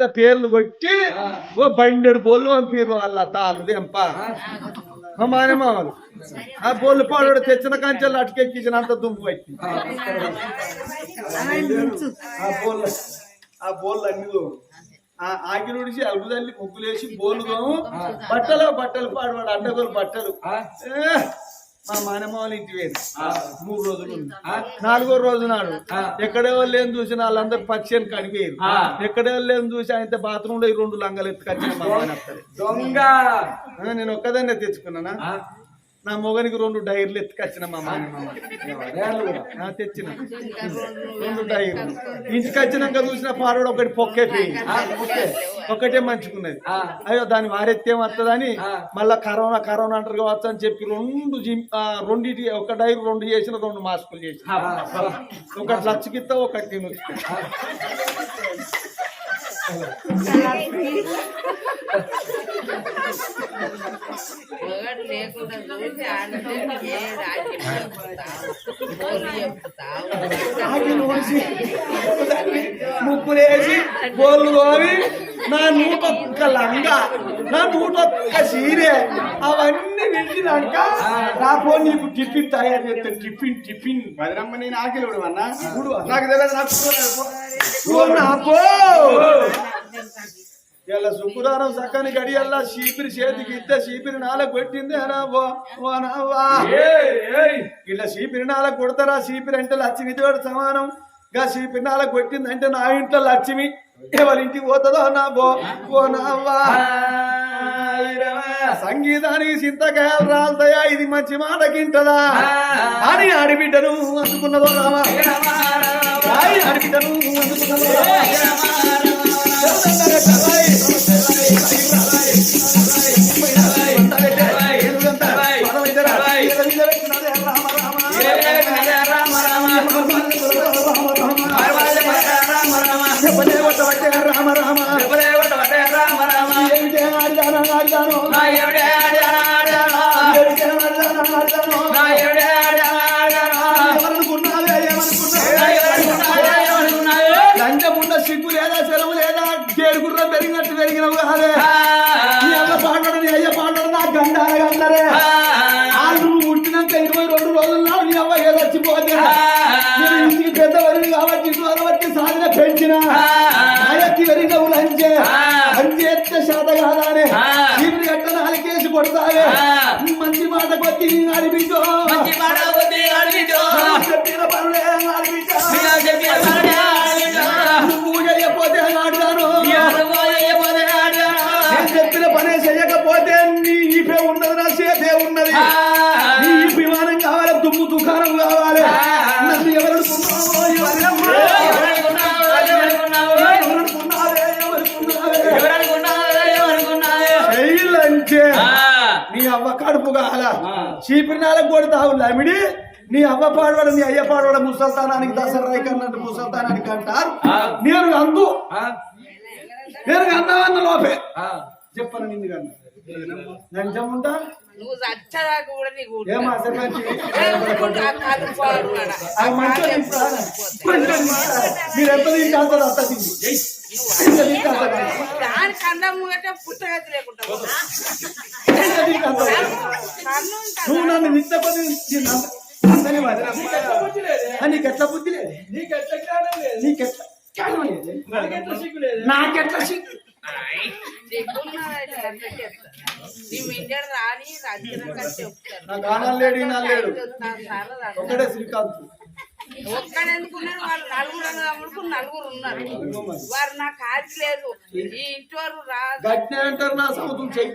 పేర్లు కొట్టి ఓ బండెడు బోళ్ళు పంపిరు వాళ్ళ తాను దెంప మా మానేమామలు ఆ బోళ్ళు పాడు తెచ్చిన కంచెలు అటుకెక్కించినంత దుమ్ము పట్టి ఆ బోళ్ళు అన్ని ఆగిలు ఉడిచి అలుగు తల్లి ముగ్గులు వేసి బోలుదాము బట్టలు పాడువాడు అడ్డగోలు బట్టలు మా మానమావళ ఇంటి వేరు 3 రోజులు 4వ రోజు నాడు ఎక్కడే వాళ్ళేం చూసిన వాళ్ళందరూ పచ్చని కడిపోయారు ఎక్కడే వాళ్ళేం చూసి ఆయన బాత్రూమ్ లో 2 లంగలు ఎత్తుకొచ్చిన నేను ఒక్కదాన్నే తెచ్చుకున్నానా నా మొగనికి 2 డైర్లు ఎత్తుకొచ్చిన మా మానమామ తెచ్చిన 2 డైర్లు ఇంటికి వచ్చినాక చూసిన పాడోడు ఒకటి పొక్కేపోయి ఒకటే మంచుకున్నది అయ్యో దాన్ని వారెత్తేం వస్తుందని మళ్ళా కరోనా అంటారు కావచ్చు అని చెప్పి 2 ఒక డైర్ 2 చేసిన 2 మాస్కులు చేసిన ఒకటి లచ్చకిత్త ఒకటి ముగ్గులేసి బోళ్ళు తోవి నా 101 లంగా నా 101 సీరే అవన్నీ వింటినాక రాపో నీకు టిఫిన్ తయారు చేస్తాను టిఫిన్ వదినమ్మ నేను ఆకలి అన్నా నాకు తెలియదు నాకు ఇలా శుక్రవారం చక్కని గడియల్లా చీపిరి చేతికి ఇస్తే చీపిరి నాలకు కొట్టింది ఇలా చీపిరి నాలకు కొడతారా చీపిరి అంటే లక్ష్మితో సమానం గా చీపిరి నాలకు కొట్టింది అంటే నా ఇంట్లో లక్ష్మి ఎవరింటికి పోతుందో నా నవ్వా సంగీతానికి చింతకాయలు రాలుతాయా ఇది మంచి మాటకింటదా అని ఆడిబిడ్డను అందుకున్నదో రామా ఆడిబిడ్డను అందుకున్నదో లంచముండ సిగ్గు లేదా సెలవు లేదా చేరుకుర్ర పెరిగినట్టు పెరిగినవు కాదే నీ అల్ల పాడడు నీ అయ్య పాడడు నా గండాలే వాళ్ళు పుట్టినాక 22 రోజుల నాడు నీ అవ్వ ఏదొచ్చిపోతే నేను ఇంటికి పెద్దవరిని కాబట్టి వచ్చి సాధన పెంచిన ఆయకి వెరిగవు లంచేస్తే శాత కాదానే ఇప్పుడు ఎట్ట నాలుకేసి కొడతావే మంచి మాట కొద్ది నీ అడిపించో చెప్పిన పనులే నువ్వు చేయకపోతే ఆడతాను నేను చెప్పిన పనే చేయకపోతే నీ ఈపే ఉన్నది నా సేపే ఉన్నది నీ విమానం కావాలి దుమ్ము దుకాణం కావాలి నన్ను నీ అవ్వ కడుపు కాల చీపిరినాలకు కొడతావు లమిడి నీ అవ్వ పాడవాడు నీ అయ్య పాడవాడు ముసల్తానానికి దసరా కన్నట్టు ముసల్తానానికి అంటారు నేను అందు నేను అన్నవన్న లోపే చెప్పను నిన్ను కన్నా లంచం ఉంటా మీరు ఎంత తింటారు అంత తిండి నువ్వు నన్ను నిత్యపది నీకెట్లా బుద్ధి లేదు నాకెట్లా సిగ్గు లేడు ఒకటే శ్రీకాంత్ ఒక్కడెందుకున్నారు వాళ్ళు నలుగురు ఉన్నారు వారు నాకు ఆది లేదు ఈ ఇంటి వారు గట్టినే అంటారు నా సముద్రం చెయ్యి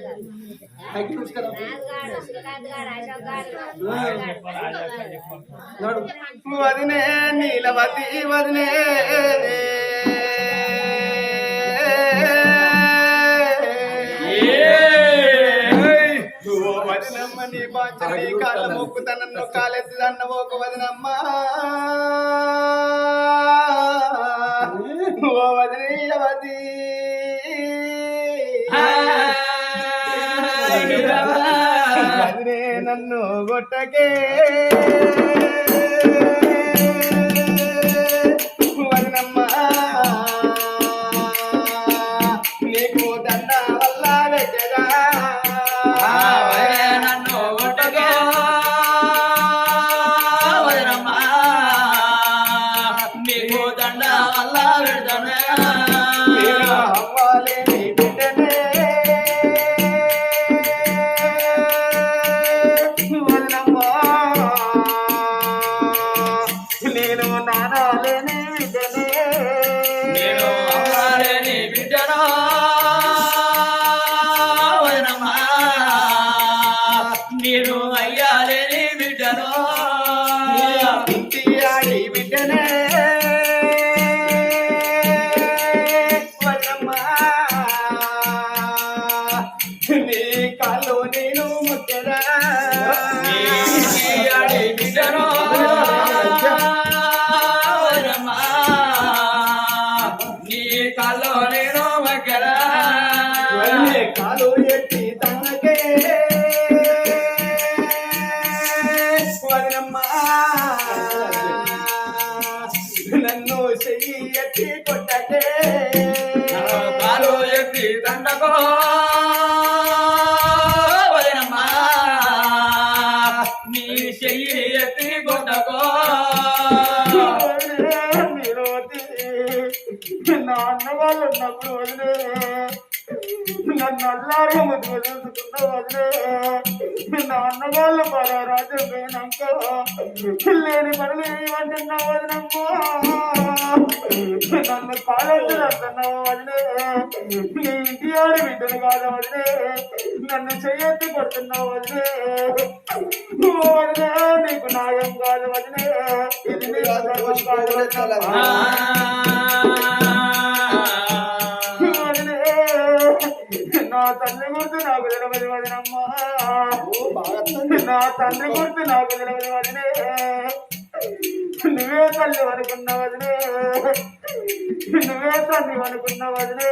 వదినే నీలవతి వదినే వదినమ్మ నీ బాధ్యత నీ కాళ్ళ మొక్కుతనన్ను కాలెత్తి అన్నవో ఒక వదినమ్మ ఓ వదినీలవతి వదినే నన్ను గొట్టకే వదినమ్మ నేను అయ్యాలేని బిడ్డను ఇంటి ఆడి బిడ్డనే వదమ్మా నీ కాళ్ళు నేను ముట్టరా ఆడి బిడ్డను నీ కల్లో నేను మగ్గరా కాలు ఎత్తి తనకే వదమ్మా నన్ను చెయ్యి ఎత్తి కొట్టకే కాలు ఎత్తి దండకో వదనమ్మా నీ చెయ్యి ఎత్తి కొట్టకో నా అన్న వాళ్ళు ఉన్నప్పుడు వదిలే నన్ను అల్లారు ముద్దు వదులుతున్న వదిలే నా అన్న వాళ్ళు పరారాజు పోయినాక లేని పనులు ఏమంటున్నా వదినమ్మా నన్ను కాలేజీ అంటున్నావు వదిలే నీ ఇంటి ఆడి బిడ్డలు కాదు వదిలే నన్ను చెయ్యెత్తి కొడుతున్నావు వదిలే వదిలే నీకు న్యాయం కాదు వదిలే ఇది నీకు ధర్మం కాదు వదినమ్మా. నా తండ్రి గుర్తు నాకు తెలియదు వదినమ్మా నా తండ్రి గుర్తు నాకు తెలియదు వదిలే నువ్వే తల్లి అనుకున్న వదిలే నువ్వే తండ్రి అనుకున్న వదిలే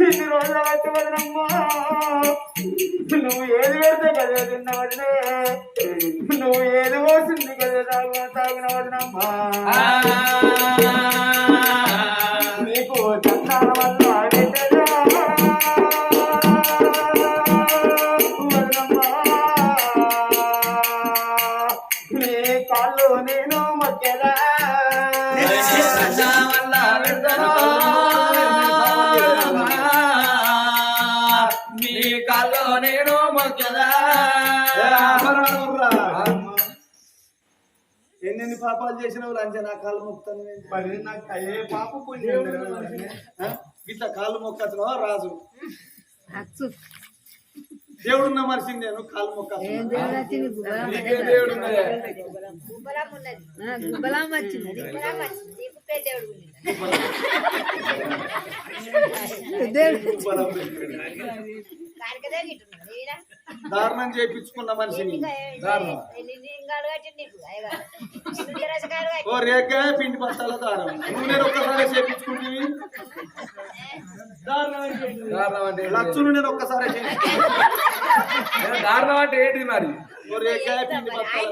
ఇన్ని రోజుల వచ్చి వదినమ్మా నువ్వు ఏది పెడితే కదే తిన్న వదిలే నువ్వు ఏది పోసింది కదే తాగిన వదినమ్మా నీకు చందాల వల్ల నీ కాళ్ళు నేను మొక్కేదా వల్ల పెడతాను నీ కల్లో నేను మొక్కదా ఎన్ని పాపాలు చేసినావు లంచే నా కాళ్ళు మొక్కుతాను మరి నాకు ఏ పాప పుణ్యం ఇట్లా కాళ్ళు మొక్కతున్నావా రాజు దేవుడున్న మనిషి నేను కాళ్ళు మొక్కతున్నా దేవుడు దారుణం చేయించుకున్న మనిషిని ఓ రేఖ పిండి బస్తాల దారం నువ్వు నేను ఒక్కసారి చేయించుకుంటుంది లక్షలు నేను ఒక్కసారి దారుణం అంటే ఏంటి మరి ఓ రేఖ పిండి బస్తాల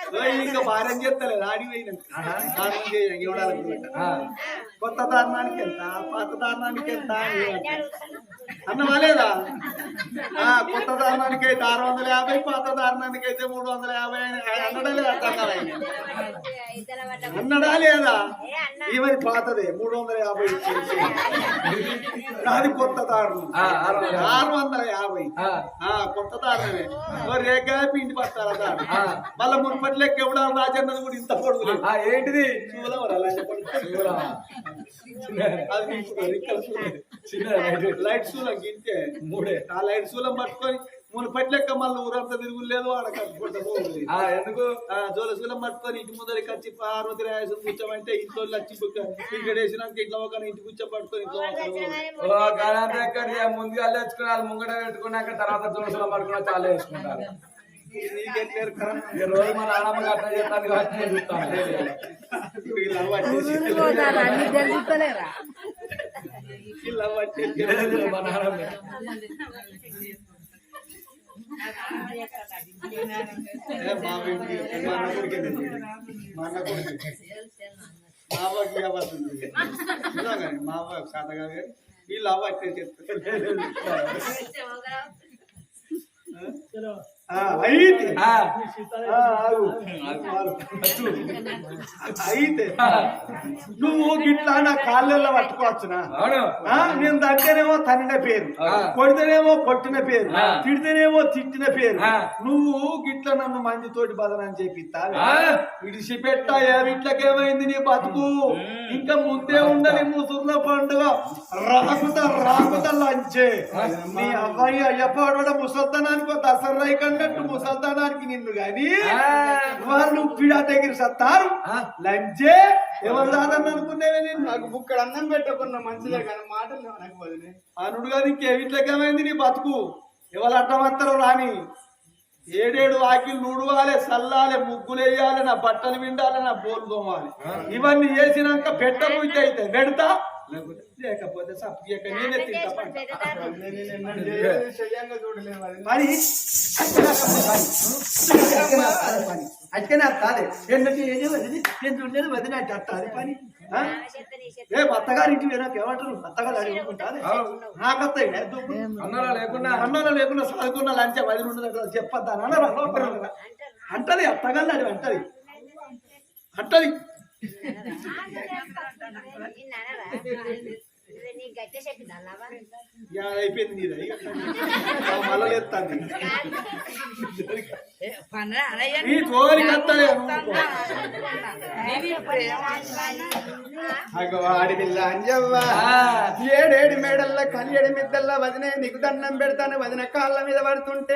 దారం ఇంకా భార్యం చేస్తలేదు ఆడిపోయిన దారుణం ఇవ్వడానికి కొత్త దారుణానికి ఎంత పాత దారుణానికి ఎంత అన్నమా లేదా కొత్త దారుణానికి అయితే 650 పాత దారుణానికి అయితే 350 అన్నడా లేదా అన్నడా లేదా ఈమెది పాతదే 350 అది కొత్త దారుణం 650 కొత్త దారుణమే రేఖ పిండి పట్టాల దారుణం మళ్ళీ మున్పటి లెక్క ఎవడాలి రాజన్నది కూడా ఇంత పొడుగు ఏంటిది అది లైట్ శూలం గింటే ఆ లైట్ శూలం పట్టుకొని మునుపటి లెక్క మళ్ళీ ఊరంతా తిరుగులేదు ఆడ కట్టుకుంటాము ఎందుకు జోల శూలం పట్టుకొని ఇంటి ముందరికి వచ్చి పార్వతి రాయసం కూర్చోమంటే ఇంట్లో వచ్చి ఇక్కడ వేసినాక ఇంట్లో ఒక ఇంటి కూర్చోబట్టుకొని ఇంట్లో ముందుగా తెచ్చుకుని వాళ్ళు ముంగట పెట్టుకున్నాక తర్వాత జోసులో పడుకున్నా చాలా వేసుకుంటారు రోజు మన ఆడమ్మ అట్లా చెప్తాను కాబట్టి నేను చూస్తాను మన ఆడమ్మ మా శాతగా వీళ్ళు అవ్వ చెప్తారు అయితే ఆ, ఆగు. అయితే నువ్వు గిట్లా నా కాళ్ళల్లో పట్టుకోవచ్చునా అవును నేను తంటేనేమో తన్నిన పేరు కొడితేనేమో కొట్టిన పేరు తిడితేనేమో తిట్టిన పేరు నువ్వు గిట్ల నన్ను మందితోటి బదనని చేపిస్తా విడిచిపెట్టా ఇట్లకేమైంది నీ బతుకు ఇంకా ముందే ఉండని ముసుర్ల పండుగ రాకుత లంచే నీ అబ్బాయి అయ్యపాడు ముసల్తనానికి దసరా కన్నట్టు ముసల్తనానికి నిన్ను గాని వాళ్ళు పీడా దగ్గర సత్తారు లంచే ఎవరు దాదన్న అనుకునేవే నేను నాకు బుక్కడ అన్నం పెట్టకున్నా మంచిదే కానీ మాటలు నాకు వదిలే అనుడు గారు ఇంకేమిట్లకేమైంది నీ బతుకు ఎవరు అడ్డమత్తరు రాని ఏడేడు వాకిలు నూడవాలి చల్లాలి ముగ్గులు వేయాలి నా బట్టలు విండాలి నా బోలు తోమాలి ఇవన్నీ వేసినాక పెట్టబుద్ధి అయితే పెడతా లేకపోతే సప్పియక నేనే తింటా చెయ్యంగా చూడలేదు అది పని అట్కనే వస్తాది ఎందుకు నేను చూడలేదు వదినట్టు వస్తుంది పని ఏ అత్తగారింటి నాకు ఏమంటారు అత్తగారు అడుగుకుంటారు నాకు వస్తాయి అన్నలా లేకుండా అన్నంలో లేకుండా చదువుకున్న లంచే వదిలి ఉండదు చెప్పద్దా అంటది అత్తగారు అది అంటది అంటది అయిపోయింది నీది మళ్ళీ ఎత్తాంది నీ తోలికి వస్తానే వాడి పిల్ల అంజవ్వ ఏడేడు మేడల్ల కలియడి మిద్దల్ల వదినే నీకు దండం పెడతాను వదిన కాళ్ళ మీద పడుతుంటే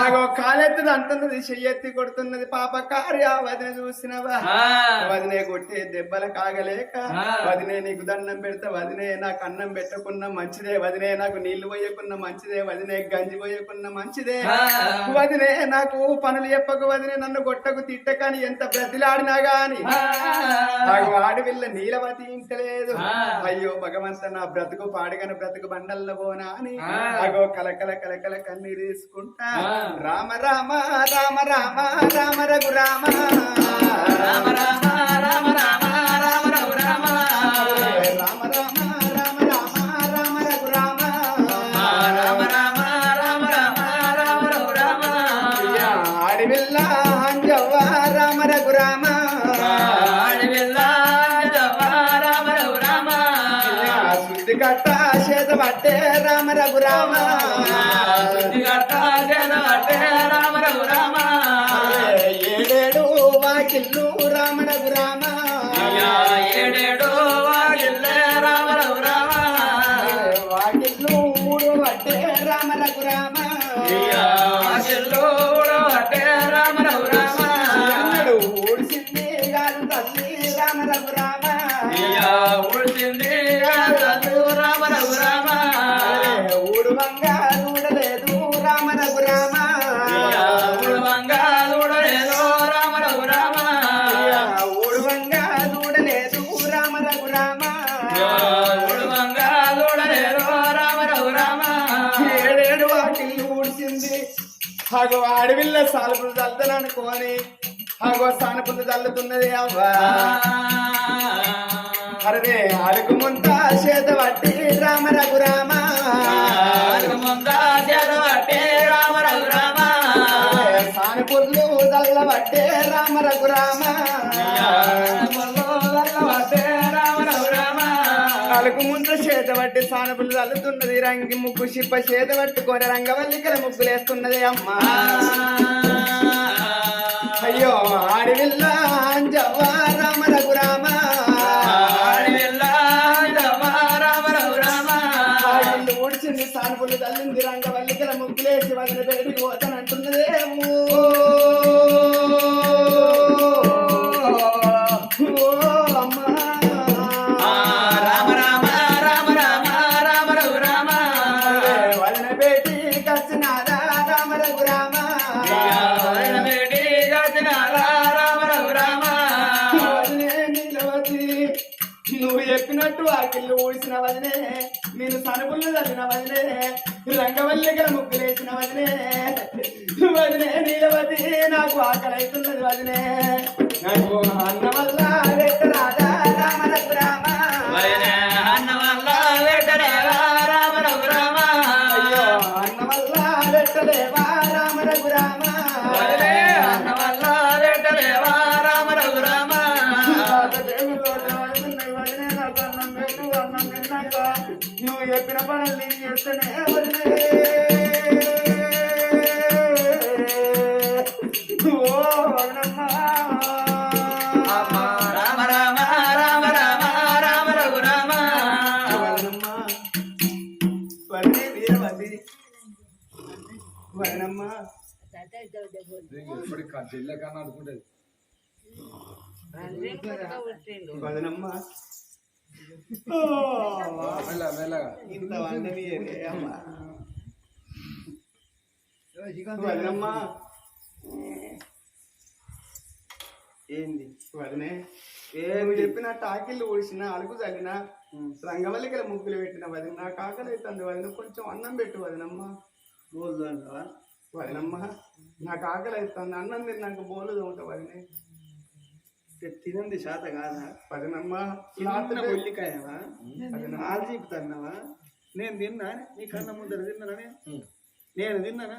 ఆగో కాలెత్తుది అంటున్నది చెయ్యెత్తి కొడుతున్నది పాప కార్య వదిన చూసినవా వదినే కొట్టే దెబ్బల కాగలేక వదినే నీకు దండం పెడతా వదినే నాకు అన్నం పెట్టకున్నా మంచిదే వదినే నాకు నీళ్లు పోయకున్నా మంచిదే వదినే గంజి పోయకున్నా మంచిదే వదినే నాకు పనులు చెప్పకు వదినే నన్ను కొట్టకు తిట్టకని ఎంత బ్రతిలాడినా గాని వాడి పిల్ల నీలవతి ఇంటలేదు అయ్యో భగవంత నా బ్రతుకు పాడిగన బ్రతుకు బండల్లో పోనా అని అగో కలకల కలకల కన్నీరు తీసుకుంటా రామ రామ రామ రామ రామ రఘు రామ రామ రామ రామ రామ రామ రఘు రామ రామ రామ రామ రామ రామ రఘు రామ రామ రామ రామ రామ రామ రఘు రామ ఆడివిల్ల అంజవ్వ రామ రఘు రామ కట్ట చేత పట్టే రామ రఘు రామ కట్ట చేత పట్టే రామ రఘు రామ ఏడేడు వాకిళ్ళు రామ రఘు రామ ఏడేడు వాకిళ్ళే రామ రఘు రామ వాకిళ్ళు మూడు పట్టే రామ రఘు రామ వాకిళ్ళు మూడు పట్టే రామ రఘు రామ ఊడిసింది కాదు తల్లి రామ రఘు రామ ఊడిసింది రామ రఘు రామ ఊడువంగా చూడలేదు రామ రఘు రామ ఊడువంగా చూడలేదు రామ రఘు రామ ఊడువంగా చూడలేదు రామ రఘు రామ ఊడువంగా చూడలేదు రామ రఘు రామ ఏడేడు వాకిళ్ళు ఊడిసింది అగో అడవిల్ల సాలుపులు చల్లుతాననుకోని అగో సానుపులు చల్లుతున్నది అవ్వా అరే అడుగు ముంత చేత పట్టి రామ రఘు రామ అడుగు ముంత చేత పట్టి రామ రఘు రామ సానుపుర్లు దల్ల పట్టే రామ రఘు రామ అడుగు ముంత చేత పట్టి సానుపులు చల్లుతున్నది రంగి ముగ్గు చిప్ప చేత పట్టుకొని రంగవల్లికల ముగ్గులేస్తున్నది అమ్మా అయ్యో ఆడివిల్ల అంజవ్వ రామ రఘు రామ ఊడిచింది సానుపులు తల్లింది రంగవల్లికల ముగ్గులేసి వదిలి బయటికి పోతానంటున్నదేమో అమ్మా రామ రామ రామ రామ రామ రఘు రామ వదిన బేటికి వచ్చినారా రామ రఘు రామ వదిన బేటికి వచ్చినారా రామ రఘు రామ వదినే నీలవతి నువ్వు చెప్పినట్టు ఆకిళ్ళు ఊడిసిన వదినే నేను సనుపులు చదివిన వదినే రంగవల్లికల ముగ్గులేసిన వదినే వదినే నీలవతి నాకు ఆకలి అవుతున్నది వదినే నాకు అన్న వల్ల వెట్టరాదా రామ రఘు రామ అన్న వల్ల వెట్టలేవా రామ రఘు రామ అయ్యో అన్న వల్ల వెట్టలేవా రామ వదినమ్మ ఇప్పుడు చెల్లె కన్నా అనుకుంటది రంజన్ కొత్తగా పుట్టిండు. వదినమ్మ మెల్లగా ఇంత వండని అమ్మ వదినమ్మ ఏంది వదినే నువ్వు చెప్పిన టాకిళ్ళు ఊడిసిన అలుగు చల్లిన రంగవల్లికల ముగ్గులు పెట్టిన వదిన నాకు ఆకలి అవుతుంది వదిన కొంచెం అన్నం పెట్టు వదినమ్మ బోలు అంటావా వదినమ్మ నాకు ఆకలి అవుతుంది అన్నం తిన్నాక బోలు తోముతా వదినే తినంది శాత కాదా వదినమ్మ ఉల్లికాయవా ఆలు చీపుతున్నావా నేను తిన్నా నీ కన్న ముందర తిన్నానే నేను తిన్నానా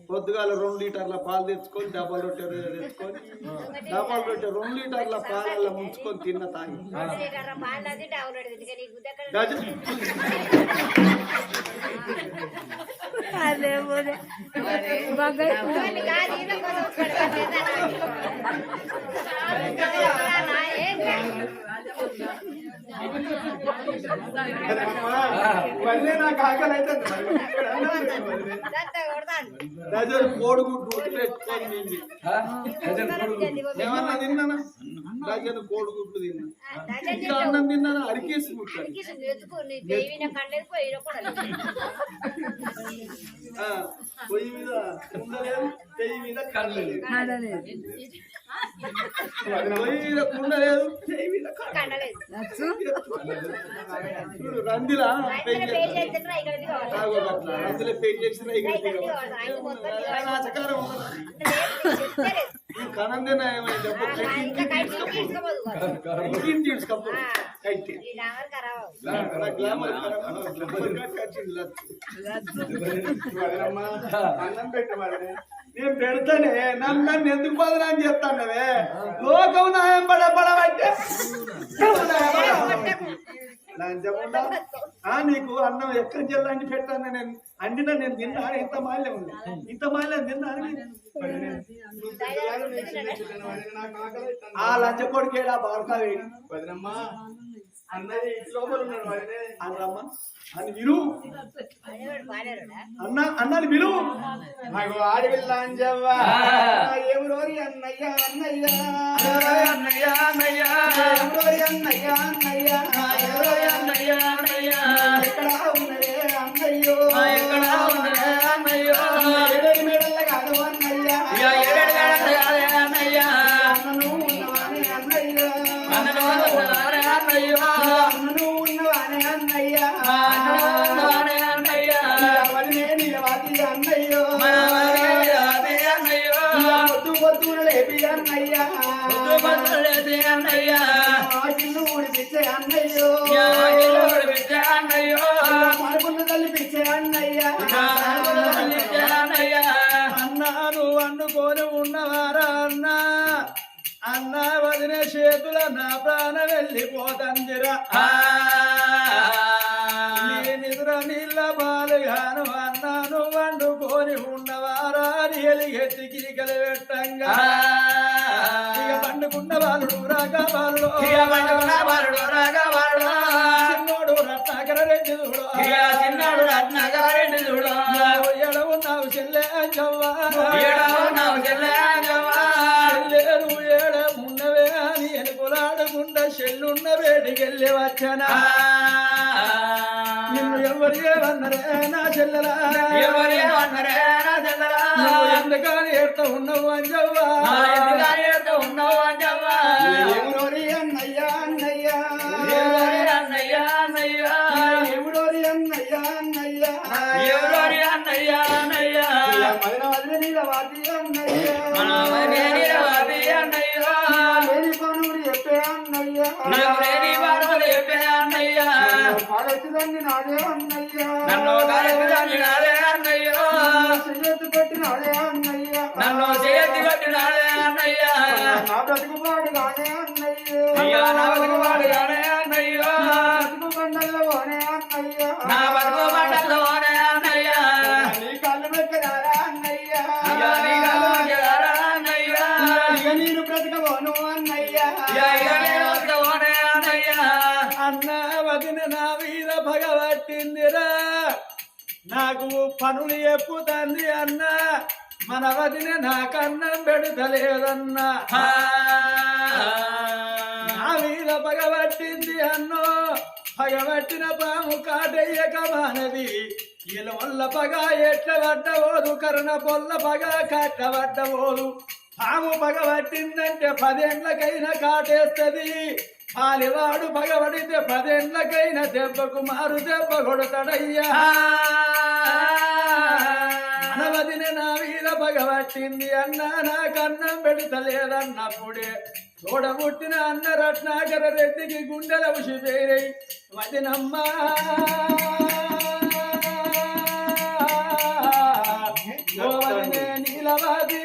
పొద్దుగాల 2 లీటర్ల పాలు తెచ్చుకొని డబల్ రొట్టె తెచ్చుకొని డబల్ రొట్టె 2 లీటర్ల పాలల్లో ముంచుకొని తిన్న తాగి అదే పోదే. నాకు ఆకలి అవుతుంది డజన్ కోడిగుడ్డు ఉడకబెట్టుకొని తింది ఏమన్నా తిన్నానా డజన్ కోడిగుడ్లు తిన్నా ఇంకా అన్నం తిన్నానా అరికేసి ముట్టాను పొయ్యి మీద కుండలేదు పెయ్యి మీద కండలేదు పొయ్యి మీద కుండలేదు పెయ్యి మీద చూడు రందిలా రందిలో పెయింట్ చేసిన నాచకారం కనందేనా ఏమైంది తీసుకో అన్నం పెట్టమని నేను పెడతానే నన్ను ఎందుకు బదనాన్ని చెప్తానవే లోకం నాయం పడబడబట్టే నీకు అన్నం ఎక్కడి జిల్లాంటి పెట్టాను నేను అండినా నేను తిన్నా ఇంత మాల్యం ఉంది ఇంత మాల్యం తిన్నా ఆ లంచ కొడుకేడా బాడకావి వదినమ్మా అన్నది లోపల ఉన్నాడు వాడినే అన్నమ్మా అని విలువ అన్నని విలువ నాకు ఆడవిల్ల అంజవ్వా ఎవరోరి అన్నయ్య అన్నయ్య అన్నయ్య అన్నయ్య ఎవరోరి అన్నయ్య అన్నయ్య అన్నయ్య అన్నయ్య ఎక్కడ ఉన్నదే అన్నయ్యో ఎక్కడ ఉన్నదే అన్నయ్యో ఏడేడు మేడల్ల కాదు అన్నయ్య అన్నయ్య అన్నను ఉన్నవానే అన్నయ్య అన్నను అన్నయ్య అన్నను ఉన్నవానే అన్నయ్య అన్నయ్య వదినే నిలవాది అన్నయ్యో అన్నయ్య పొద్దు పొద్దున లేపి అన్నయ్య అన్నయ్య ఆకిళ్ళు ఊడిపించే అన్నయ్యో అన్నయ్యో మరుపులు కలిపించే అన్నయ్య అన్నయ్య అన్నా నువ్వు వండుకొని ఉన్నవారా అన్నా అన్న వదిన చేతుల నా ప్రాణం వెళ్ళిపోతందిరా నిద్ర నీళ్ళ బాలుగాను అన్నాను వండుకొని ఉన్నవారా అని ఎలిగెత్తికి కలిపెట్టంగా ఇక పండుకున్న బాలుడు రాగా బాలుడు చిన్నోడు రత్నాకర రెడ్డి చూడు చిన్నాడు రత్నాకర రెడ్డి చూడు ఎడవున్నావు చెల్లె అంజవ్వా నువ్వు ఏడ ఉన్నవే అని ఎనుకులాడుకుంటా చెల్లున్న వేడికెళ్ళి వచ్చానా నిన్ను ఎవరు ఏమన్నరే నా చెల్లెలా నువ్వు ఎందుకని ఎట్ట ఉన్నావు అంజవ్వా ఎవరోరి అన్నయ్య అన్నయ్య అన్నయ్య అన్నయ్య ఎవరోరి అన్నయ్య అన్నయ్య అన్నయ్య అన్నయ్య మదన వదిన నిలవాది అన్నయ్య అన్నయ్య లేని పనులు చెప్పే అన్నయ్య అన్నయ్య పాడెత్తుదండి నాదే అన్నయ్య నన్ను నాదే అన్నయ్య చెయ్యెత్తు పెట్టినాడే అన్నయ్య నన్ను చేతి కట్టినాడే అన్నయ్య నా బ్రతుకుపాడు కాదే అన్నయ్య నా బతుకువాడు కాడే అన్నయ్య బ్రతుకు బండల్లో పోనే అన్నయ్య నా బతుకు మండలోనే అన్నయ్య నీ కళ్ళు మెక్కరారా అన్నయ్య అన్నయ్య ఇక నేను బ్రతకబోను అన్నయ్య అన్న వదిన నా మీద పగబట్టిందిరా నా నాకు పనులు చెప్పుతాంది అన్న మన వదిన నాకన్నం పెడతలేదన్నా నా మీద పగబట్టింది అన్నో పగబట్టిన పాము కాటయ్యక మానది ఇలా వల్ల పగ ఎట్ల పడ్డవోదు కరుణ పొల్ల పగ కట్ట పడ్డవోదు పాము పగబట్టిందంటే 10 ఏళ్ళకైనా కాటేస్తది పాలివాడు పగబడితే 10 ఏళ్ళకైనా దెబ్బకు మారు దెబ్బ కొడతాడయ్యా అనవదిన నా మీద పగబట్టింది అన్న నాకన్నం పెడతలేదన్నప్పుడే తోడబుట్టిన అన్న రత్నాకర రెడ్డికి గుండెల ఉసిపోయినాయి వదినమ్మా నీలవాది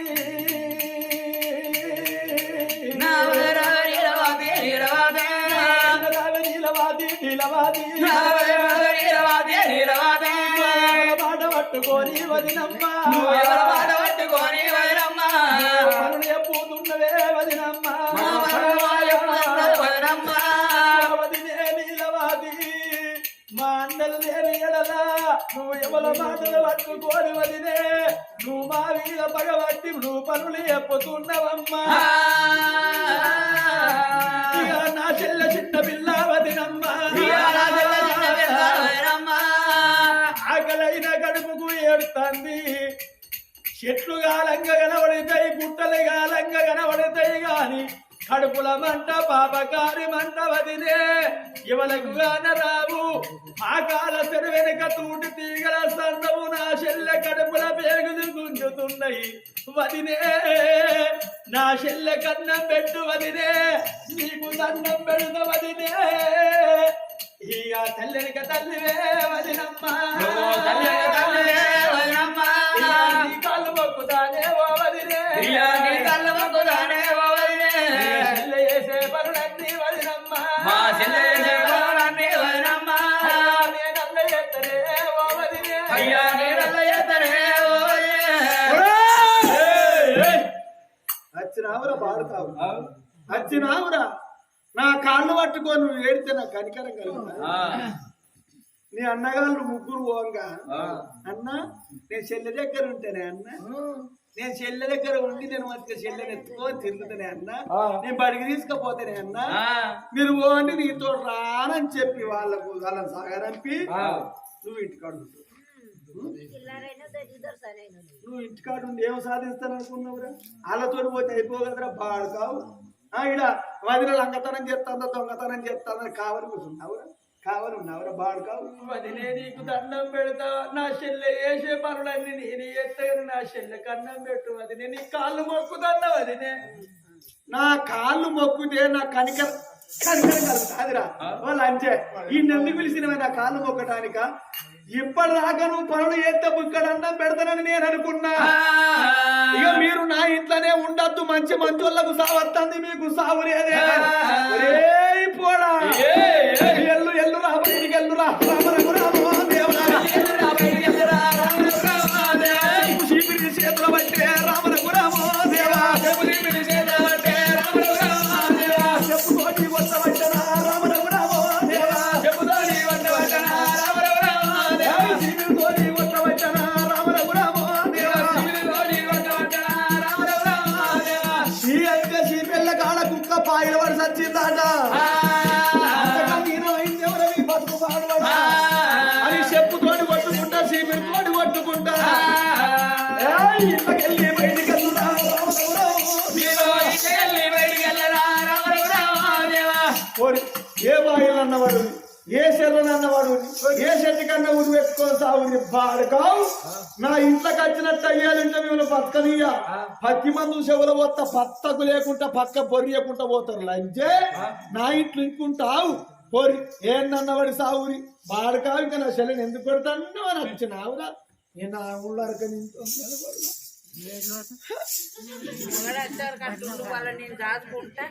పాట పట్టుకొని వదినమ్మా ఎప్పుతున్నవే వదినమ్మా వదినే నీలవాది మా అన్నలు లేని ఎడలా నువ్వు ఎవల మాటలు పట్టుకోని వదినే నువ్వు మా వీళ్ళ పగబట్టి నువ్వు పనులు చెప్పుతున్నావమ్మా నా చెల్ల చిన్న పిల్ల వదినమ్మా ఆకలైన కడుపుకు ఏడుతుంది చెట్లు గాలంగా కనబడతాయి గుట్టలు గాలంగా కనబడతాయి గాని కడుపుల మంట పాపకారి మంట వదినే ఇవలకు గాన రావు ఆకాల తెరు వెనుక తూటి తీగల సందము నా చెల్లె కడుపుల పేగులు గుంజుతున్నాయి వదినే నా చెల్లె కన్నం పెట్టు వదినే నీకు దండం పెడుత వదినే ఇక తల్లినిక తల్లివే వదినమ్మా నీ కాళ్ళు మొక్కుతానే ఓ వదినే చెల్లె చేసే పనులన్నీ వదినమ్మా నేనల్ల చేస్తనే ఓ వదినే వచ్చినావురా పాడుతావు వచ్చినావురా నా కాళ్ళు పట్టుకొని నువ్వు ఏడితే నాకు కనికరం కలుగుతా నీ అన్నగాళ్ళు ముగ్గురు పోంగా అన్న నేను చెల్లె దగ్గర ఉంటేనే అన్న నేను చెల్లె దగ్గర ఉండి నేను వచ్చే చెల్లెని ఎత్తుకొని తిరుగుతానే అన్న నేను బడికి తీసుకుపోతానే అన్న మీరు పోండి నీతో రానని చెప్పి వాళ్ళని సాగరంపి నువ్వు ఇంటికాడు నువ్వు ఇంటికాడు ఉండి ఏం సాధిస్తాను అనుకున్నావురా వాళ్ళతో పోతే అయిపోగలరా బాడుకావు ఇడ వదిన లంగతనం చేస్తాందా దొంగతనం చేస్తానని కావని కూర్చున్నావురా కావని ఉన్నావురా బాడుకావు వదిలే నీకు దండం పెడతా నా చెల్లె వేసే పనులన్నీ నేను ఎత్తగని నా చెల్లె కన్నం పెట్టు వదినే నీ కాళ్ళు మొక్కుదన్నా వదినే నా కాళ్ళు మొక్కుతే నా కనికరం కలుగుతాదిరా వాళ్ళు అంచే ఈ నెందుకు పిలిచినవే నా కాళ్ళు మొక్కటానిక ఇప్పటిదాకా నువ్వు పనులు చేస్తే బుక్కడన్నం పెడతానని నేను అనుకున్నా ఇక మీరు నా ఇంట్లోనే ఉండద్దు మంచి మంచోళ్ళకు సావత్తంది మీకు సావు లేదే పోడా ఎల్లు ఎల్లు రా బయటికి ఎల్లు రా శిబిరి చేతుల బట్టే రామరకు రామో దేవా చెప్పుకోటి కొత్త పట్టనా రామరకు రామో దేవా చెప్పుతోటి కొత్త పట్టనా రామరకు రామో దేవా శిబిరితోటి కొత్త పట్టనా రామరకు రామో దేవా శిబిరితోటి కొత్త పట్టనా రామరకు రామో దేవా ఈ యొక్క శిబిర్ల కాడ కుక్క పాయల పడి సచ్చిందట అని చెప్పుతోటి కొట్టుకుంటా శిబిరితోటి కొట్టుకుంటా ఇంతకెళ్ళి బయటికి ఏ బాయిలు అన్నవాడు ఏ చెర్రని అన్నవాడు ఏ చెట్టు కన్నా ఊరు పెట్టుకొని సాగుని బాడకావు నా ఇంట్లోకి వచ్చినట్టు అయ్యాలంటే మేము బతకనియా 10 మంది చెవుల పోతా పత్తకు లేకుండా పక్క పొరియకుండా పోతారు లంచే నా ఇంట్లో ఇంకుంటావు పొరి ఏందన్నవాడి సాగుని బాడకావు ఇంకా నా చెల్లెని ఎందుకు పెడతాను అని వచ్చినావురా నేను నా ఊళ్ళో వాళ్ళని నేను దాచుకుంటా